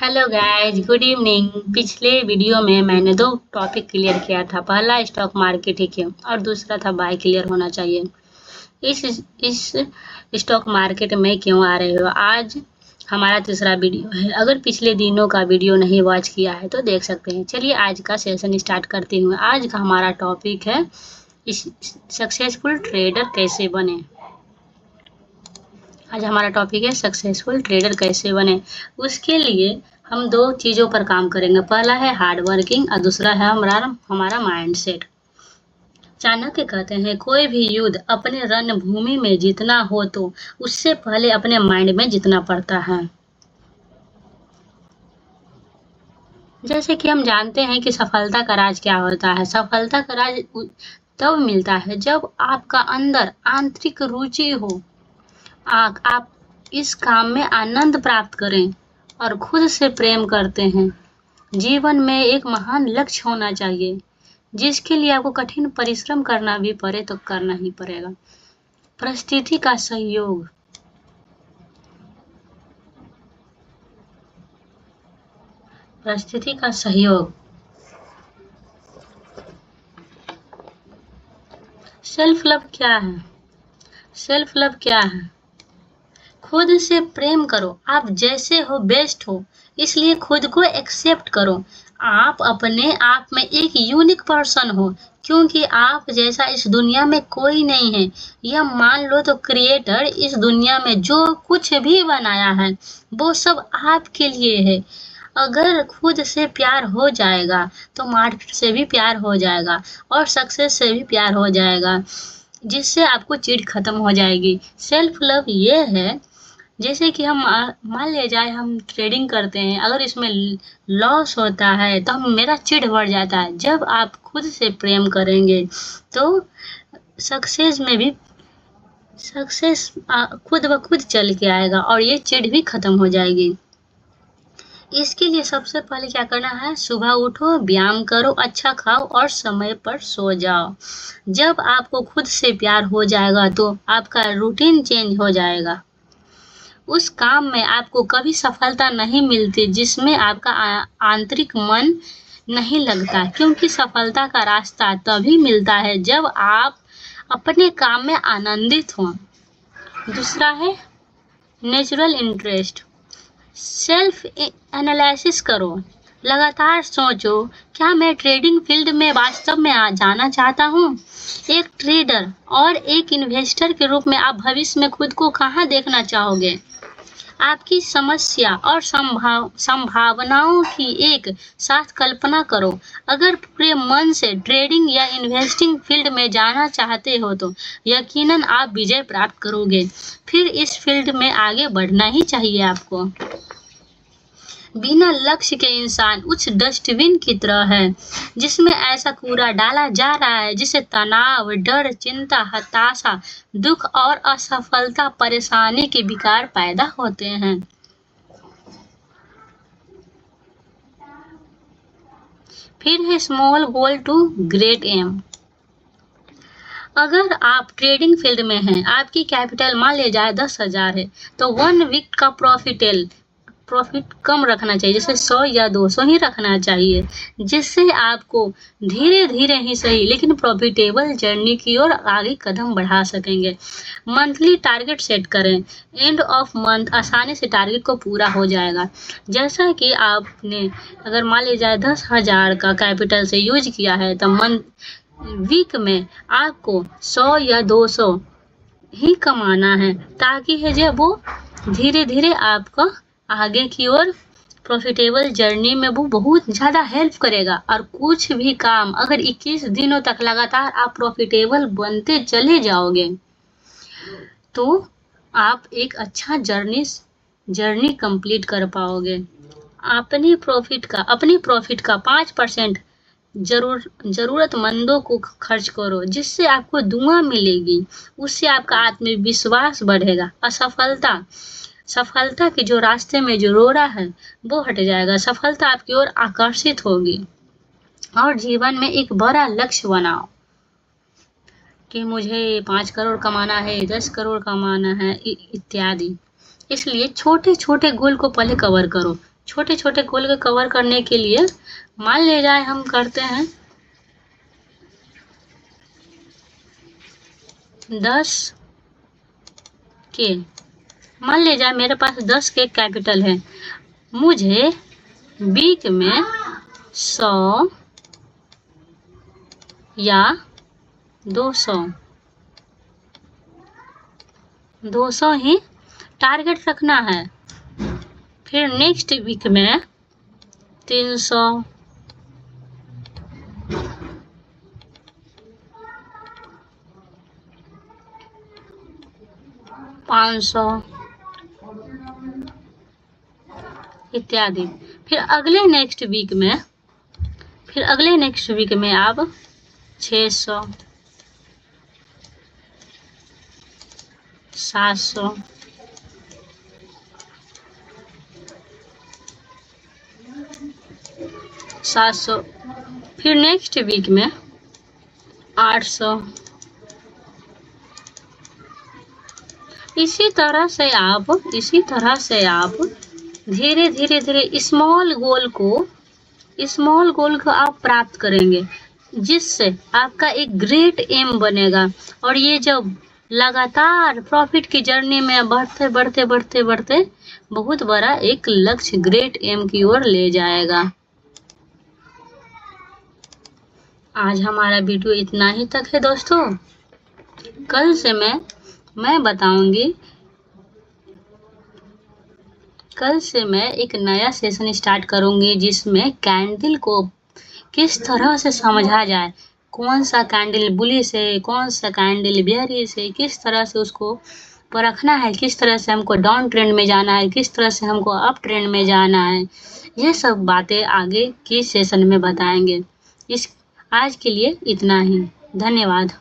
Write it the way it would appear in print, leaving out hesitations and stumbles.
Hello guys, good evening. पिछले video में मैंने दो टॉपिक क्लियर किया था। पहला स्टॉक मार्केट ही क्यों और दूसरा था बाय क्लियर होना चाहिए। इस स्टॉक मार्केट में क्यों आ रहे हो, आज हमारा तीसरा वीडियो है। अगर पिछले दिनों का वीडियो नहीं वॉच किया है तो देख सकते हैं। चलिए आज का सेशन स्टार्ट करती हूँ। आज का हमारा टॉपिक है सक्सेसफुल ट्रेडर कैसे बने। आज हमारा टॉपिक है सक्सेसफुल ट्रेडर कैसे बने। उसके लिए हम दो चीज़ों पर काम करेंगे। पहला है हार्ड वर्किंग और दूसरा है हमारा माइंडसेट। चाणक्य कहते हैं कोई भी युद्ध अपने रणभूमि में जीतना हो तो उससे पहले अपने माइंड में जीतना पड़ता है। जैसे कि हम जानते हैं कि सफलता का राज क्या होता है। सफलता का राज तब मिलता है जब आपका अंदर आंतरिक रुचि हो, आप इस काम में आनंद प्राप्त करें और खुद से प्रेम करते हैं। जीवन में एक महान लक्ष्य होना चाहिए जिसके लिए आपको कठिन परिश्रम करना भी पड़े तो करना ही पड़ेगा। परिस्थिति का सहयोग, परिस्थिति का सहयोग। सेल्फ लव क्या है? सेल्फ लव क्या है? खुद से प्रेम करो। आप जैसे हो बेस्ट हो, इसलिए खुद को एक्सेप्ट करो। आप अपने आप में एक यूनिक पर्सन हो, क्योंकि आप जैसा इस दुनिया में कोई नहीं है। यह मान लो तो क्रिएटर इस दुनिया में जो कुछ भी बनाया है वो सब आपके लिए है। अगर खुद से प्यार हो जाएगा तो मार्केट से भी प्यार हो जाएगा और सक्सेस से भी प्यार हो जाएगा, जिससे आपको चिढ़ खत्म हो जाएगी। सेल्फ लव ये है, जैसे कि हम मान लिया जाए हम ट्रेडिंग करते हैं, अगर इसमें लॉस होता है तो मेरा चिढ़ बढ़ जाता है। जब आप खुद से प्रेम करेंगे तो सक्सेस में भी सक्सेस खुद ब खुद चल के आएगा और ये चिढ़ भी खत्म हो जाएगी। इसके लिए सबसे पहले क्या करना है, सुबह उठो, व्यायाम करो, अच्छा खाओ और समय पर सो जाओ। जब आपको खुद से प्यार हो जाएगा तो आपका रूटीन चेंज हो जाएगा। उस काम में आपको कभी सफलता नहीं मिलती जिसमें आपका आंतरिक मन नहीं लगता, क्योंकि सफलता का रास्ता तभी मिलता है जब आप अपने काम में आनंदित हों। दूसरा है नेचुरल इंटरेस्ट। सेल्फ एनालिसिस करो, लगातार सोचो, क्या मैं ट्रेडिंग फील्ड में वास्तव में जाना चाहता हूँ? एक ट्रेडर और एक इन्वेस्टर के रूप में आप भविष्य में खुद को कहाँ देखना चाहोगे? आपकी समस्या और संभावनाओं की एक साथ कल्पना करो। अगर पूरे मन से ट्रेडिंग या इन्वेस्टिंग फील्ड में जाना चाहते हो तो यकीनन आप विजय प्राप्त करोगे। फिर इस फील्ड में आगे बढ़ना ही चाहिए आपको। बिना लक्ष्य के इंसान उस डस्टबिन की तरह है जिसमें ऐसा कूड़ा डाला जा रहा है जिसे तनाव, डर, चिंता, हताशा, दुख और असफलता, परेशानी के विकार पैदा होते हैं। फिर है small goal to great aim. अगर आप ट्रेडिंग फील्ड में हैं, आपकी कैपिटल मान लिया जाए 10,000 है, तो 1 वीक का प्रॉफिट कम रखना चाहिए, जैसे 100 या 200 ही रखना चाहिए, जिससे आपको धीरे धीरे ही सही लेकिन प्रॉफिटेबल जर्नी की ओर आगे कदम बढ़ा सकेंगे। मंथली टारगेट सेट करें, एंड ऑफ मंथ आसानी से टारगेट को पूरा हो जाएगा। जैसा कि आपने अगर मान लिया जाए 10,000 का कैपिटल से यूज किया है तो वीक में आपको 100 या 200 ही कमाना है, ताकि है जो वो धीरे धीरे आपका आगे की ओर प्रॉफिटेबल जर्नी में वो बहुत ज़्यादा हेल्प करेगा। और कुछ भी काम अगर 21 दिनों तक लगातार आप प्रॉफिटेबल बनते चले जाओगे तो आप एक अच्छा जर्नी कंप्लीट कर पाओगे। अपनी प्रॉफिट का 5% जरूरतमंदों को खर्च करो, जिससे आपको दुआ मिलेगी। उससे आपका आत्मविश्वास बढ़ेगा। सफलता के जो रास्ते में जो रोड़ा है वो हट जाएगा। सफलता आपकी ओर आकर्षित होगी। और जीवन में एक बड़ा लक्ष्य बनाओ कि मुझे 5 करोड़ कमाना है, 10 करोड़ कमाना है इत्यादि। इसलिए छोटे छोटे गोल को पहले कवर करो। छोटे छोटे गोल को कवर करने के लिए मान ले जाए हम करते हैं 10 के, मान ले जाए मेरे पास 10 के कैपिटल है, मुझे वीक में 100 या 200 ही टारगेट रखना है। फिर नेक्स्ट वीक में 300, 500 इत्यादि। फिर अगले नेक्स्ट वीक में आप 600, 700, 700, फिर नेक्स्ट वीक में 800। इसी तरह से आप धीरे धीरे स्मॉल गोल को आप प्राप्त करेंगे, जिससे आपका एक ग्रेट एम बनेगा। और ये जब लगातार प्रॉफिट की जर्नी में बढ़ते बहुत बड़ा एक लक्ष्य ग्रेट एम की ओर ले जाएगा। आज हमारा वीडियो इतना ही तक है दोस्तों। कल से मैं बताऊंगी, कल से मैं एक नया सेशन स्टार्ट करूंगी जिसमें कैंडल को किस तरह से समझा जाए, कौन सा कैंडल बुलिश है, कौन सा कैंडल बेयरिश है, किस तरह से उसको परखना है, किस तरह से हमको डाउन ट्रेंड में जाना है, किस तरह से हमको अप ट्रेंड में जाना है। ये सब बातें आगे की सेशन में बताएंगे। आज के लिए इतना ही, धन्यवाद।